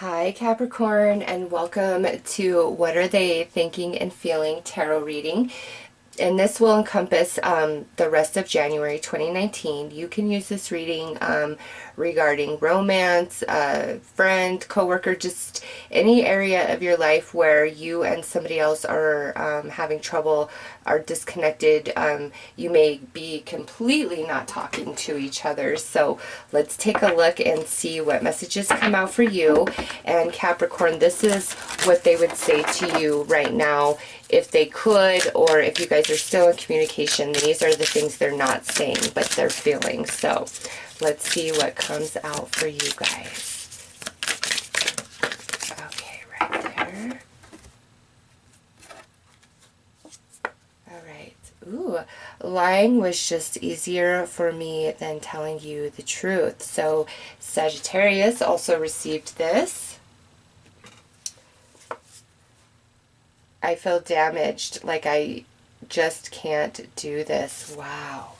Hi Capricorn, and welcome to What Are They Thinking and Feeling Tarot Reading. And this will encompass the rest of January 2019. You can use this reading regarding romance, friend, coworker, just any area of your life where you and somebody else are having trouble, are disconnected. You may be completely not talking to each other. So let's take a look and see what messages come out for you. And Capricorn, this is what they would say to you right now if they could, or if you guys are still in communication. These are the things they're not saying, but they're feeling. So let's see what comes out for you guys. Okay, right there. All right. Ooh, lying was just easier for me than telling you the truth. So Sagittarius also received this. I feel damaged, like I just can't do this. Wow.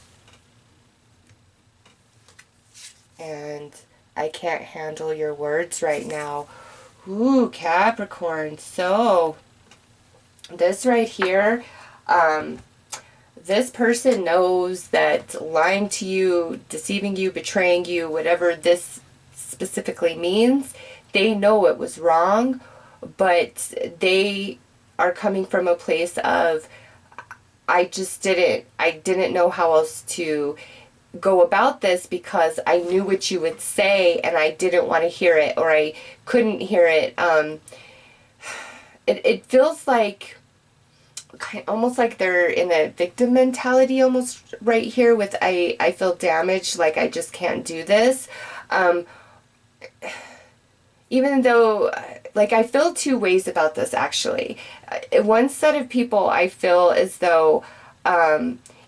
And I can't handle your words right now. Ooh, Capricorn. So, this right here, this person knows that lying to you, deceiving you, betraying you, whatever this specifically means, they know it was wrong, but they are coming from a place of, I didn't know how else to go about this because I knew what you would say and I didn't want to hear it, or I couldn't hear it. It feels like almost like they're in a victim mentality almost right here with I feel damaged, like I just can't do this. Even though, like, I feel two ways about this, actually. One set of people, I feel as though,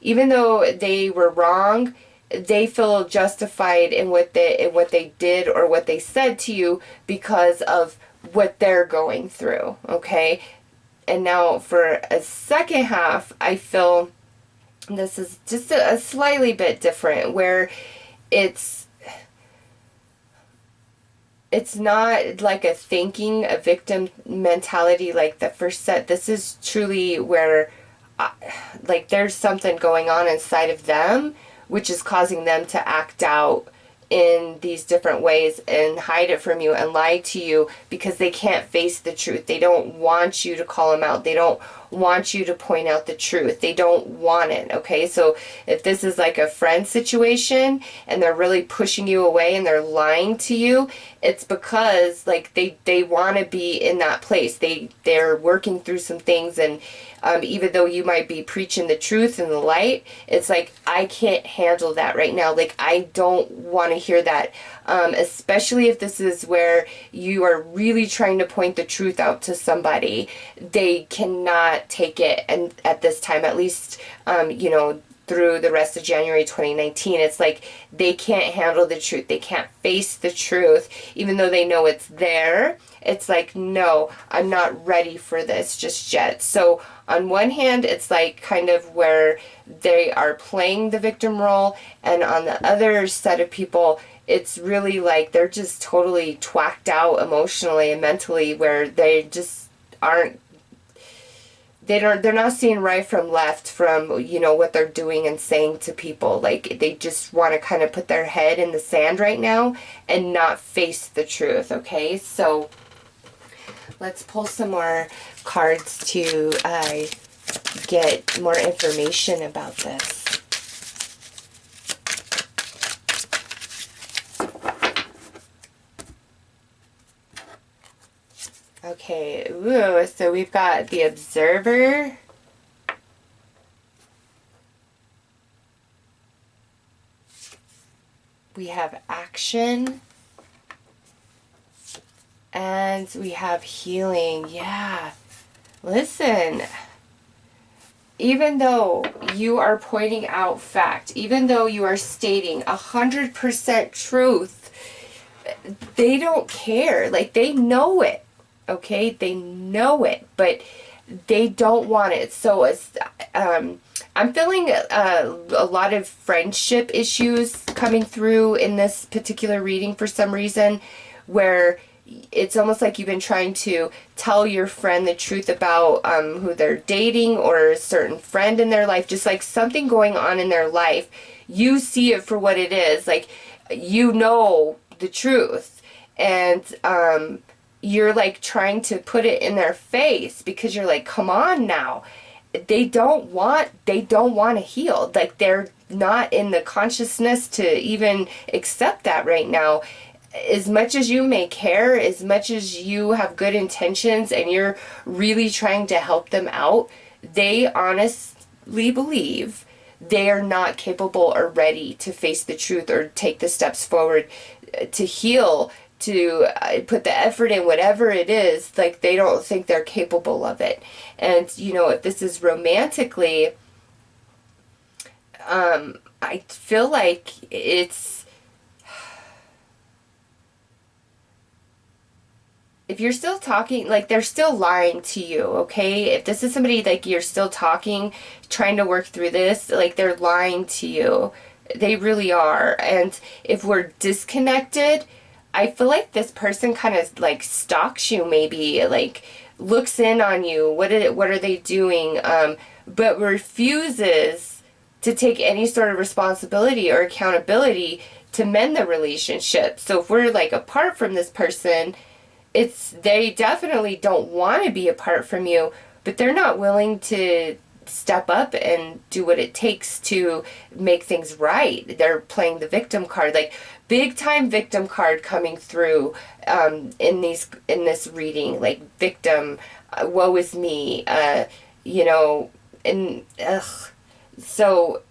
even though they were wrong, they feel justified in what they did or what they said to you because of what they're going through, okay? And now for a second half, I feel this is just a slightly bit different, where it's not like a victim mentality like the first set. This is truly where like there's something going on inside of them which is causing them to act out in these different ways and hide it from you and lie to you because they can't face the truth. They don't want you to call them out. They don't want you to point out the truth. They don't want it, okay? So if this is like a friend situation and they're really pushing you away and they're lying to you, it's because like they want to be in that place. They're working through some things, and even though you might be preaching the truth and the light, it's like, I can't handle that right now. Like, I don't want to hear that. Especially if this is where you are really trying to point the truth out to somebody. They cannot take it, and at this time, at least, you know, through the rest of January 2019, it's like they can't handle the truth. They can't face the truth, even though they know it's there. It's like, no, I'm not ready for this just yet. So on one hand, it's like kind of where they are playing the victim role, and on the other set of people, it's really like they're just totally twacked out emotionally and mentally, where they just aren't, they're not seeing right from left from, you know, what they're doing and saying to people. Like, they just want to kind of put their head in the sand right now and not face the truth, okay? So let's pull some more cards to get more information about this. Okay, ooh, so we've got the Observer. We have Action. And we have Healing. Yeah. Listen, even though you are pointing out fact, even though you are stating 100% truth, they don't care. Like, they know it. Okay, they know it, but they don't want it. So it's, I'm feeling a lot of friendship issues coming through in this particular reading for some reason, where it's almost like you've been trying to tell your friend the truth about who they're dating or a certain friend in their life, just like something going on in their life. You see it for what it is. Like, you know the truth. And you're like trying to put it in their face because you're like, come on now. They don't want to heal. Like, they're not in the consciousness to even accept that right now. As much as you may care, as much as you have good intentions and you're really trying to help them out, they honestly believe they are not capable or ready to face the truth or take the steps forward to heal, to put the effort in, whatever it is. Like, they don't think they're capable of it. And, you know, if this is romantically, I feel like it's, if you're still talking, like, they're still lying to you, okay? If this is somebody, like, you're still talking, trying to work through this, like, they're lying to you. They really are. And if we're disconnected, I feel like this person kind of, like, stalks you, maybe, like, looks in on you. What are they doing? But refuses to take any sort of responsibility or accountability to mend the relationship. So if we're, like, apart from this person, they definitely don't want to be apart from you, but they're not willing to step up and do what it takes to make things right. They're playing the victim card, like, big time victim card coming through in this reading, like, victim, woe is me, you know, and so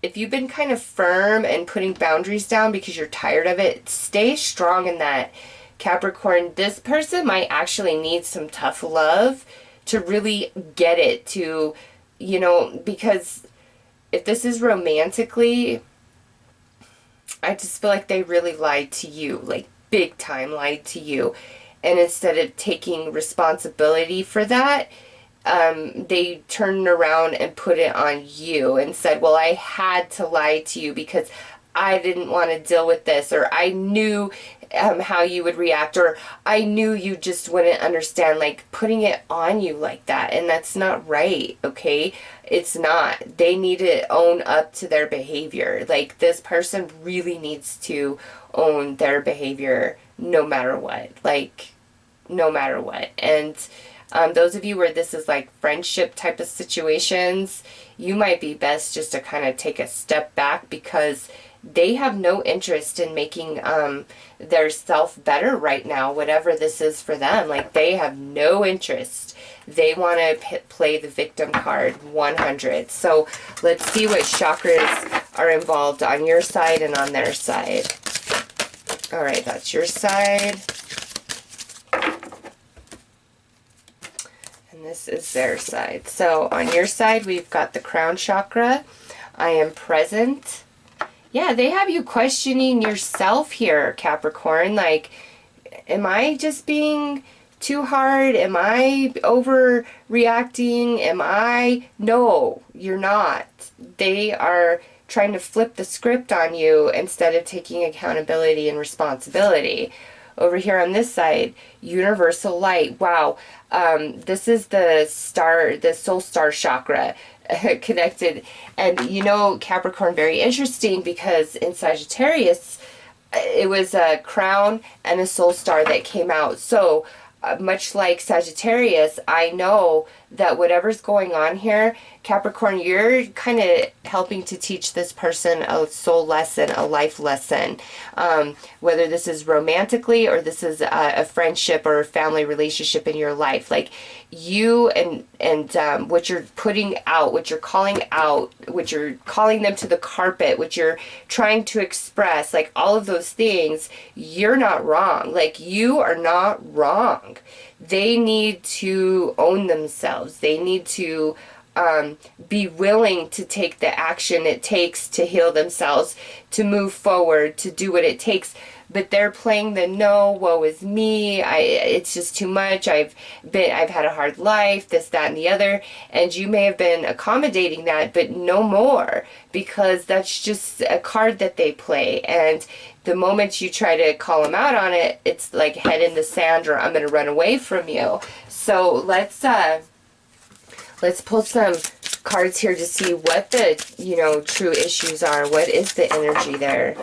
if you've been kind of firm and putting boundaries down because you're tired of it, stay strong in that, Capricorn. This person might actually need some tough love to really get it, to, you know, because if this is romantically, I just feel like they really lied to you, like, big time lied to you. And instead of taking responsibility for that, they turned around and put it on you and said, well, I had to lie to you because I didn't want to deal with this, or I knew how you would react, or I knew you just wouldn't understand, like, putting it on you like that. And that's not right, okay? It's not. They need to own up to their behavior. Like, this person really needs to own their behavior no matter what. Like, no matter what. And those of you where this is like friendship type of situations, you might be best just to kind of take a step back, because they have no interest in making their self better right now, whatever this is for them. Like, they have no interest. They want to play the victim card 100. So let's see what chakras are involved on your side and on their side. All right, that's your side. And this is their side. So on your side, we've got the crown chakra. I am present. Yeah, they have you questioning yourself here, Capricorn. Like, am I just being too hard? Am I overreacting? No, you're not. They are trying to flip the script on you instead of taking accountability and responsibility. Over here on this side, universal light. Wow. This is the soul star chakra. Connected. And you know, Capricorn, very interesting, because in Sagittarius it was a crown and a soul star that came out. So much like Sagittarius, I know that whatever's going on here, Capricorn, you're kind of helping to teach this person a soul lesson, a life lesson. Whether this is romantically or this is a friendship or a family relationship in your life. Like, you and what you're putting out, what you're calling out, what you're calling them to the carpet, what you're trying to express, like, all of those things, you're not wrong. Like, you are not wrong. They need to own themselves. They need to be willing to take the action it takes to heal themselves, to move forward, to do what it takes. but they're playing the no, woe is me, it's just too much, I've had a hard life, this, that, and the other, and you may have been accommodating that, but no more, because that's just a card that they play. And the moment you try to call them out on it, it's like head in the sand, or I'm going to run away from you. So let's pull some cards here to see what the, true issues are. What is the energy there?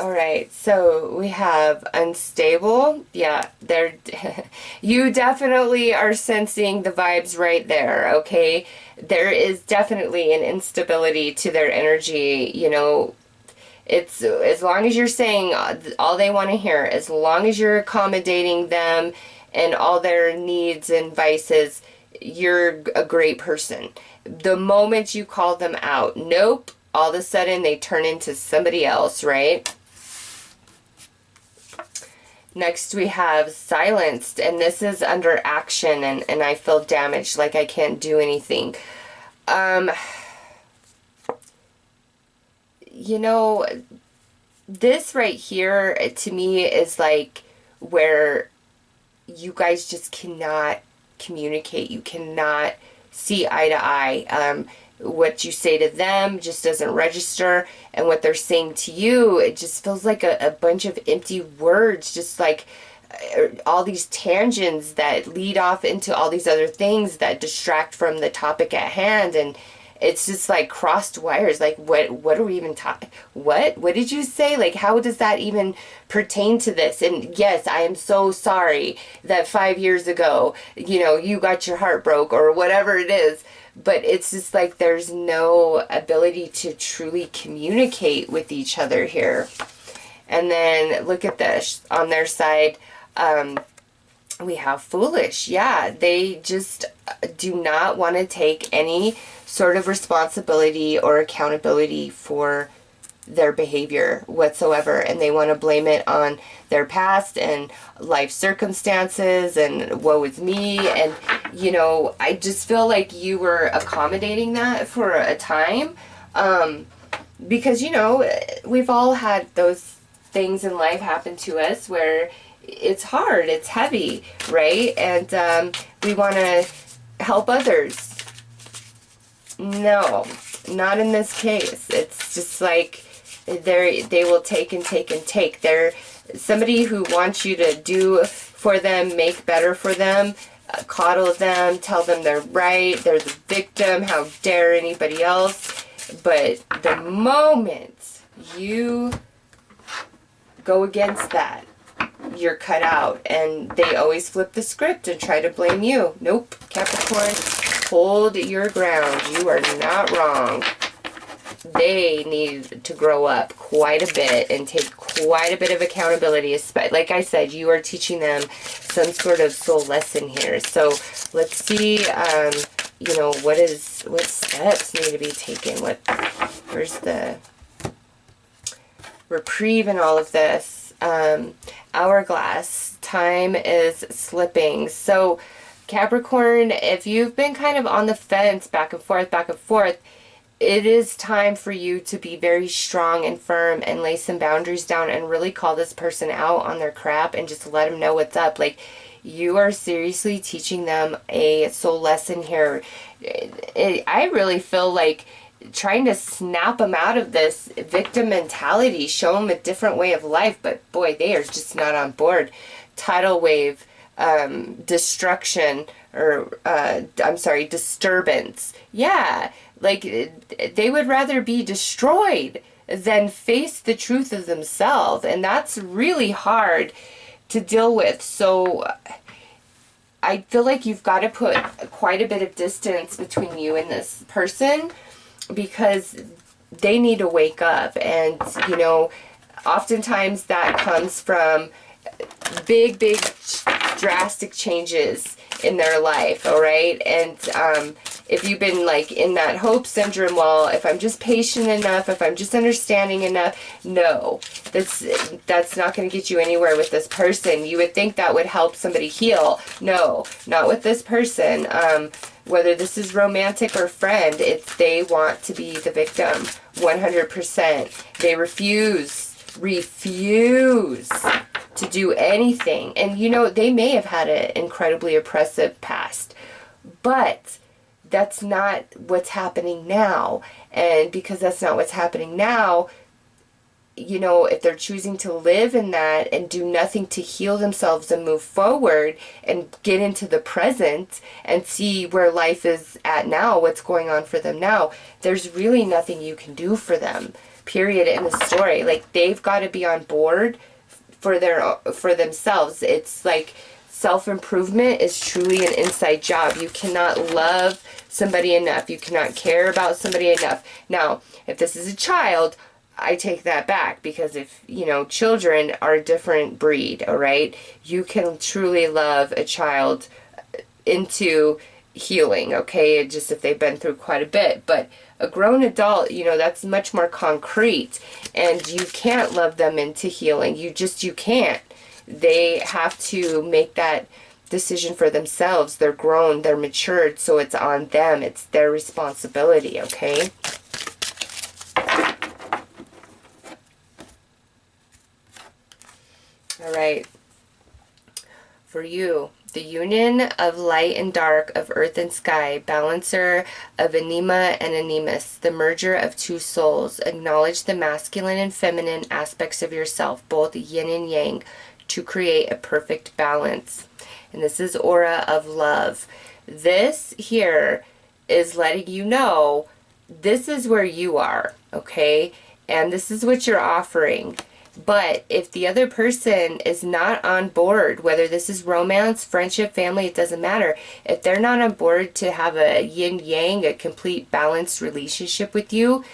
Alright, so we have unstable. Yeah, you definitely are sensing the vibes right there, okay? There is definitely an instability to their energy, It's as long as you're saying all they want to hear, as long as you're accommodating them and all their needs and vices, you're a great person. The moment you call them out, nope, all of a sudden they turn into somebody else, right? Next we have silenced, and this is under action, and I feel damaged, like I can't do anything. This right here, to me, is like where you guys just cannot communicate. You cannot see eye to eye. What you say to them just doesn't register, and what they're saying to you, it just feels like a bunch of empty words, just like all these tangents that lead off into all these other things that distract from the topic at hand. And it's just like crossed wires. Like, what are we even talking? What did you say? Like, how does that even pertain to this? And yes, I am so sorry that 5 years ago, you got your heart broke, or whatever it is. But it's just like there's no ability to truly communicate with each other here. And then look at this. On their side, we have foolish. Yeah, they just do not want to take any sort of responsibility or accountability for their behavior whatsoever, and they want to blame it on their past and life circumstances and woe is me. And I just feel like you were accommodating that for a time, because we've all had those things in life happen to us where it's hard, it's heavy, right? And we want to help others. No, not in this case. It's just like they will take and take and take. They're somebody who wants you to do for them, make better for them, coddle them, tell them they're right, they're the victim, how dare anybody else. But the moment you go against that, you're cut out, and they always flip the script and try to blame you. Nope, Capricorn, hold your ground. You are not wrong. They need to grow up quite a bit and take quite a bit of accountability. Like I said, you are teaching them some sort of soul lesson here. So let's see, what steps need to be taken. Where's the reprieve in all of this? Hourglass. Time is slipping. So Capricorn, if you've been kind of on the fence, back and forth, it is time for you to be very strong and firm and lay some boundaries down and really call this person out on their crap and just let them know what's up. Like, you are seriously teaching them a soul lesson here. I really feel like trying to snap them out of this victim mentality, show them a different way of life, but boy, they are just not on board. Tidal wave, destruction, or disturbance. Yeah, like they would rather be destroyed than face the truth of themselves, and that's really hard to deal with. So I feel like you've got to put quite a bit of distance between you and this person, because they need to wake up. And oftentimes that comes from big drastic changes in their life, all right? And if you've been like in that hope syndrome, well, if I'm just patient enough, if I'm just understanding enough, no, that's not going to get you anywhere with this person. You would think that would help somebody heal. No, not with this person. Whether this is romantic or friend, they want to be the victim 100%. They refuse to do anything. And you know, they may have had an incredibly oppressive past, but that's not what's happening now. And because that's not what's happening now, you know, if they're choosing to live in that and do nothing to heal themselves and move forward and get into the present and see where life is at now, what's going on for them now, there's really nothing you can do for them, period, in the story. Like, they've got to be on board for themselves. It's like self-improvement is truly an inside job. You cannot love somebody enough. You cannot care about somebody enough. Now, if this is a child, I take that back, because if, you know, children are a different breed, all right? You can truly love a child into healing, okay? Just if they've been through quite a bit. But a grown adult, you know, that's much more concrete, and you can't love them into healing. You can't. They have to make that decision for themselves. They're grown, they're matured, so it's on them. It's their responsibility, okay? All right, for you, the union of light and dark, of earth and sky, balancer of anima and animus, the merger of two souls. Acknowledge the masculine and feminine aspects of yourself, both yin and yang, to create a perfect balance. And this is aura of love. This here is letting you know this is where you are, okay? And this is what you're offering. But if the other person is not on board, whether this is romance, friendship, family, it doesn't matter. If they're not on board to have a yin-yang, a complete balanced relationship with you,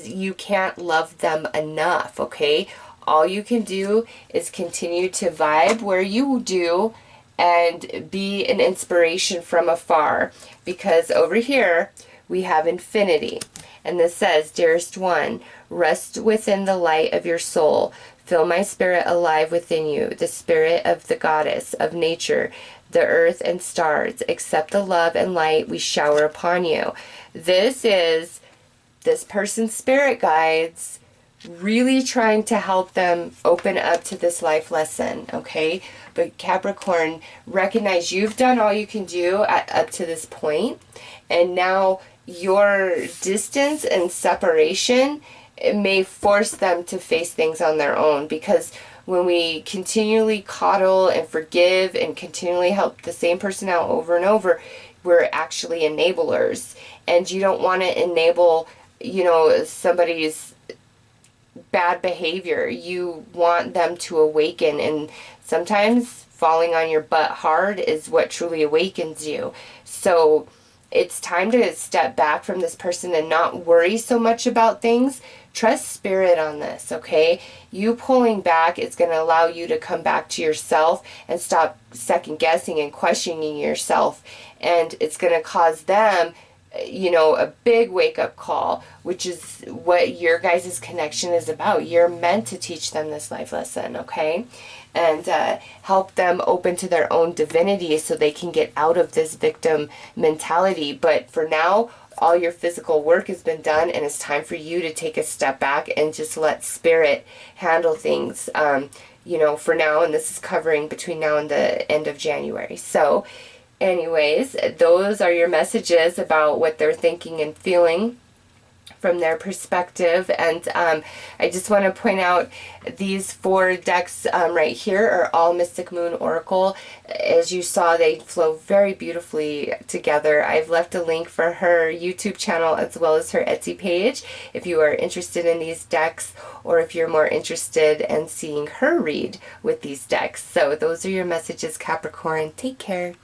you can't love them enough, okay? All you can do is continue to vibe where you do and be an inspiration from afar. Because over here, we have infinity. And this says, dearest one, rest within the light of your soul. Feel my spirit alive within you, the spirit of the goddess of nature, the earth and stars. Accept the love and light we shower upon you. This is this person's spirit guides really trying to help them open up to this life lesson, okay? But Capricorn, recognize you've done all you can do up to this point, and now your distance and separation, it may force them to face things on their own. Because when we continually coddle and forgive and continually help the same person out over and over, we're actually enablers. And you don't want to enable, you know, somebody's bad behavior. You want them to awaken, and sometimes falling on your butt hard is what truly awakens you. So it's time to step back from this person and not worry so much about things. Trust spirit on this, okay? You pulling back is going to allow you to come back to yourself and stop second guessing and questioning yourself. And it's going to cause them, you know, a big wake-up call, which is what your guys' connection is about. You're meant to teach them this life lesson, okay? And help them open to their own divinity so they can get out of this victim mentality. But for now, all your physical work has been done, and it's time for you to take a step back and just let spirit handle things, you know, for now. And this is covering between now and the end of January. So anyways, those are your messages about what they're thinking and feeling from their perspective. And I just want to point out these 4 decks right here are all Mystic Moon Oracle. As you saw, they flow very beautifully together. I've left a link for her YouTube channel as well as her Etsy page if you are interested in these decks, or if you're more interested in seeing her read with these decks. So those are your messages, Capricorn. Take care.